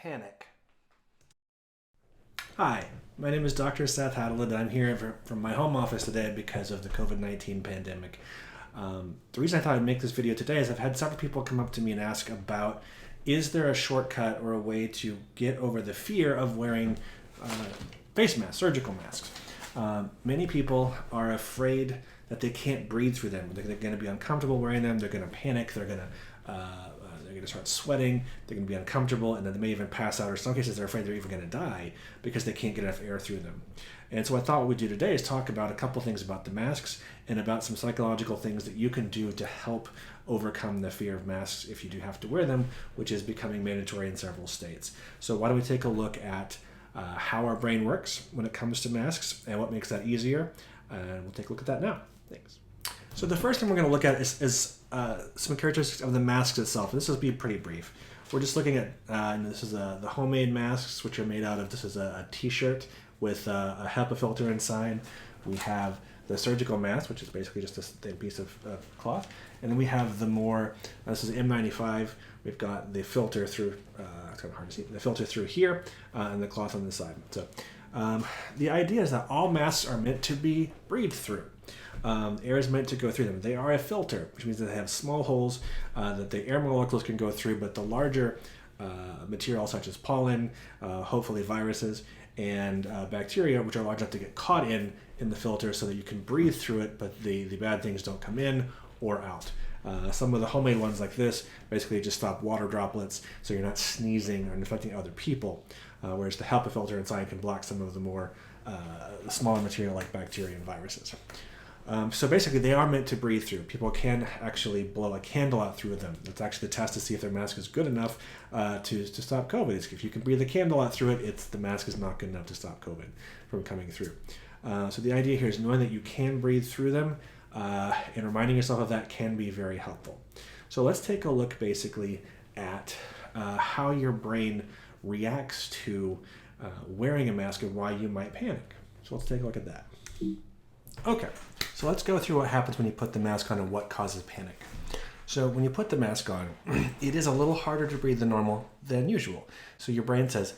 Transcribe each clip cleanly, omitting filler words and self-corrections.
panic. Hi, my name is Dr. Seth Hadeland, and I'm here from my home office today because of the COVID-19 pandemic. The reason I thought I'd make this video today is I've had several people come up to me and ask about, is there a shortcut or a way to get over the fear of wearing face masks, surgical masks? Many people are afraid that they can't breathe through them. They're going to be uncomfortable wearing them. They're going to panic. They're going to start sweating. They're going to be uncomfortable, and then they may even pass out. Or in some cases, they're afraid they're even going to die because they can't get enough air through them. And so I thought what we'd do today is talk about a couple things about the masks and about some psychological things that you can do to help overcome the fear of masks if you do have to wear them, which is becoming mandatory in several states. So why don't we take a look at how our brain works when it comes to masks and what makes that easier. And we'll take a look at that now. Thanks. So the first thing we're going to look at is some characteristics of the masks itself. This will be pretty brief. We're just looking at, this is the homemade masks, which are made out of, this is a t-shirt with a HEPA filter inside. We have the surgical mask, which is basically just a thin piece of cloth. And then we have the more, this is N95. We've got the filter through, it's kind of hard to see, the filter through here and the cloth on the side. So the idea is that all masks are meant to be breathed through. Air is meant to go through them. They are a filter, which means that they have small holes that the air molecules can go through, but the larger material such as pollen, hopefully viruses, and bacteria, which are large enough to get caught in the filter so that you can breathe through it, but the bad things don't come in or out. Some of the homemade ones like this basically just stop water droplets so you're not sneezing or infecting other people, whereas the HEPA filter inside can block some of the more smaller material like bacteria and viruses. So basically they are meant to breathe through. People can actually blow a candle out through them. That's actually the test to see if their mask is good enough to stop COVID. If you can breathe a candle out through it, the mask is not good enough to stop COVID from coming through. So the idea here is knowing that you can breathe through them and reminding yourself of that can be very helpful. So let's take a look basically at how your brain reacts to wearing a mask and why you might panic. So let's take a look at that. Okay, so let's go through what happens when you put the mask on and what causes panic. So when you put the mask on, it is a little harder to breathe than usual. So your brain says,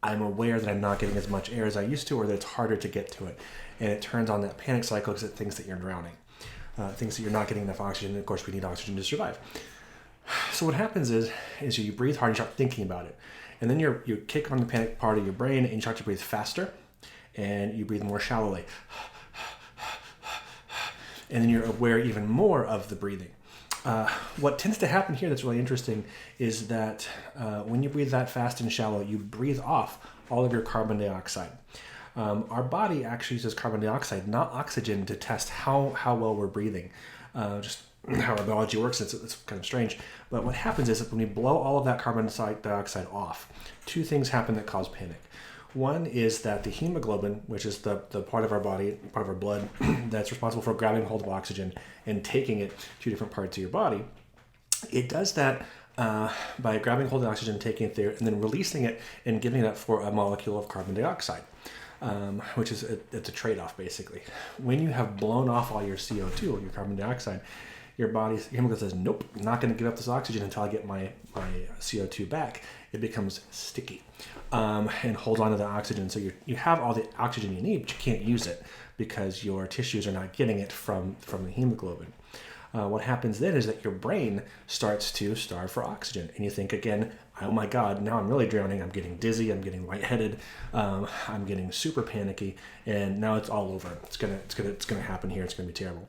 I'm aware that I'm not getting as much air as I used to, or that it's harder to get to it. And it turns on that panic cycle because it thinks that you're drowning. Thinks that you're not getting enough oxygen, and of course we need oxygen to survive. So what happens is you breathe hard and you start thinking about it. And then you kick on the panic part of your brain and you start to breathe faster, and you breathe more shallowly. And then you're aware even more of the breathing. What tends to happen here that's really interesting is that when you breathe that fast and shallow, you breathe off all of your carbon dioxide. Our body actually uses carbon dioxide, not oxygen, to test how well we're breathing. Just how our biology works, it's kind of strange. But what happens is that when we blow all of that carbon dioxide off, two things happen that cause panic. One is that the hemoglobin, which is the part of our body, part of our blood, that's responsible for grabbing hold of oxygen and taking it to different parts of your body, it does that by grabbing hold of oxygen, taking it there, and then releasing it and giving it up for a molecule of carbon dioxide, which is it's a trade-off, basically. When you have blown off all your CO2, or your carbon dioxide, your hemoglobin says, nope, I'm not going to give up this oxygen until I get my CO2 back. It becomes sticky and holds on to the oxygen. So you have all the oxygen you need, but you can't use it because your tissues are not getting it from the hemoglobin. What happens then is that your brain starts to starve for oxygen. And you think again, oh my God, now I'm really drowning. I'm getting dizzy. I'm getting lightheaded. I'm getting super panicky. And now it's all over. It's gonna happen here. It's gonna be terrible.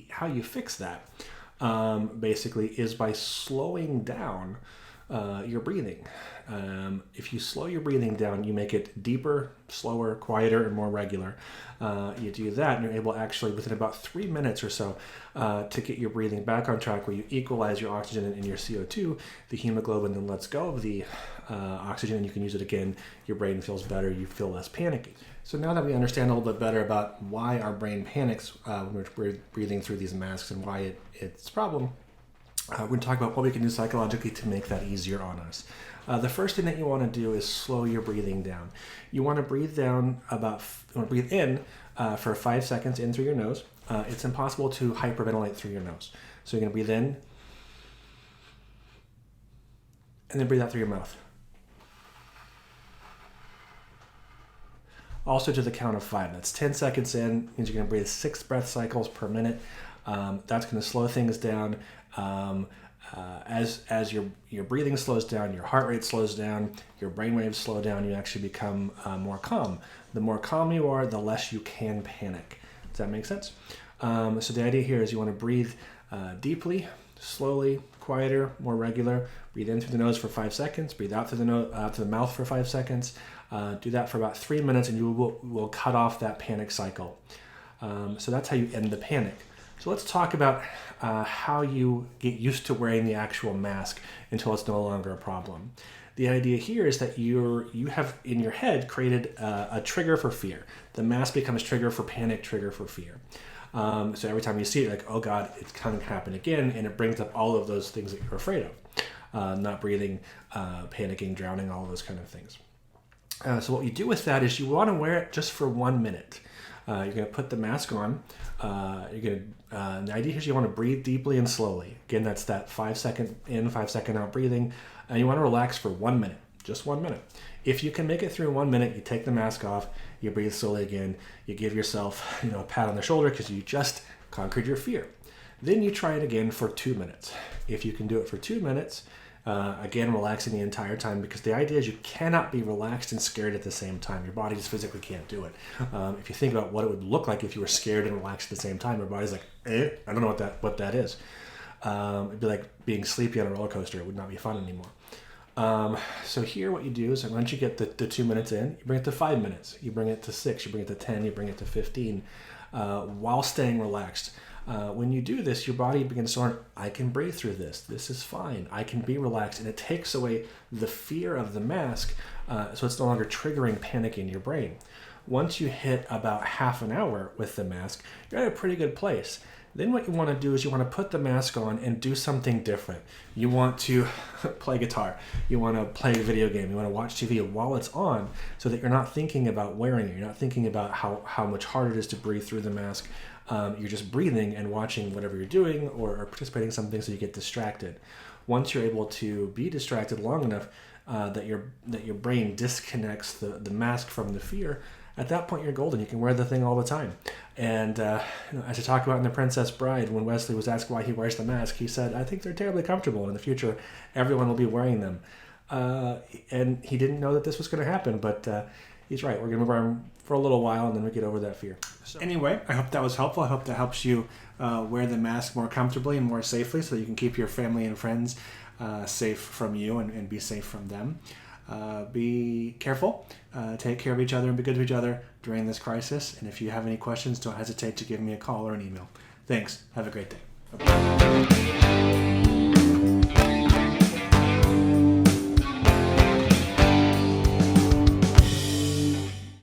How you fix that basically is by slowing down your breathing. If you slow your breathing down, you make it deeper, slower, quieter, and more regular. You do that and you're able actually within about 3 minutes or so to get your breathing back on track, where you equalize your oxygen and your CO2, the hemoglobin then lets go of the oxygen and you can use it again. Your brain feels better, you feel less panicky. So now that we understand a little bit better about why our brain panics when we're breathing through these masks and why it's a problem, we're going to talk about what we can do psychologically to make that easier on us. The first thing that you want to do is slow your breathing down. You want to breathe in for 5 seconds in through your nose. It's impossible to hyperventilate through your nose. So you're going to breathe in And then breathe out through your mouth. Also to the count of 5. That's 10 seconds in. Means you're going to breathe 6 breath cycles per minute. That's going to slow things down. As your breathing slows down, your heart rate slows down, your brain waves slow down, you actually become more calm. The more calm you are, the less you can panic. Does that make sense? So the idea here is you want to breathe deeply, slowly, quieter, more regular. Breathe in through the nose for 5 seconds. Breathe out through the mouth for 5 seconds. Do that for about 3 minutes, and you will cut off that panic cycle. So that's how you end the panic. So let's talk about how you get used to wearing the actual mask until it's no longer a problem. The idea here is that you have in your head created a trigger for fear. The mask becomes trigger for panic, trigger for fear. So every time you see it, like, oh God, it's going to happen again, and it brings up all of those things that you're afraid of. Not breathing, panicking, drowning, all of those kind of things. So what you do with that is you want to wear it just for 1 minute. You're going to put the mask on. The idea is you want to breathe deeply and slowly. Again, that's that 5 second in, 5 second out breathing. And you want to relax for 1 minute, just 1 minute. If you can make it through 1 minute, you take the mask off, you breathe slowly again, you give yourself a pat on the shoulder because you just conquered your fear. Then you try it again for 2 minutes. If you can do it for 2 minutes, again, relaxing the entire time, because the idea is you cannot be relaxed and scared at the same time. Your body just physically can't do it. If you think about what it would look like if you were scared and relaxed at the same time, your body's like, I don't know what that is. It'd be like being sleepy on a roller coaster. It would not be fun anymore. So here what you do is once you get the 2 minutes in, you bring it to 5 minutes. You bring it to 6, you bring it to 10, you bring it to 15, while staying relaxed. When you do this, your body begins to learn, I can breathe through this. This is fine. I can be relaxed. And it takes away the fear of the mask, so it's no longer triggering panic in your brain. Once you hit about half an hour with the mask, you're at a pretty good place. Then what you want to do is you want to put the mask on and do something different. You want to play guitar. You want to play a video game. You want to watch TV while it's on so that you're not thinking about wearing it. You're not thinking about how much harder it is to breathe through the mask. You're just breathing and watching whatever you're doing or participating in something so you get distracted. Once you're able to be distracted long enough that your brain disconnects the mask from the fear, at that point you're golden. You can wear the thing all the time. And as I talk about in The Princess Bride, when Wesley was asked why he wears the mask, he said, I think they're terribly comfortable, and in the future everyone will be wearing them. And he didn't know that this was going to happen, but he's right. We're going to wear them for a little while, and then we get over that fear. So anyway, I hope that was helpful. I hope that helps you wear the mask more comfortably and more safely so that you can keep your family and friends safe from you and be safe from them. Be careful, take care of each other, and be good to each other during this crisis. And if you have any questions, don't hesitate to give me a call or an email. Thanks. Have a great day. Bye-bye.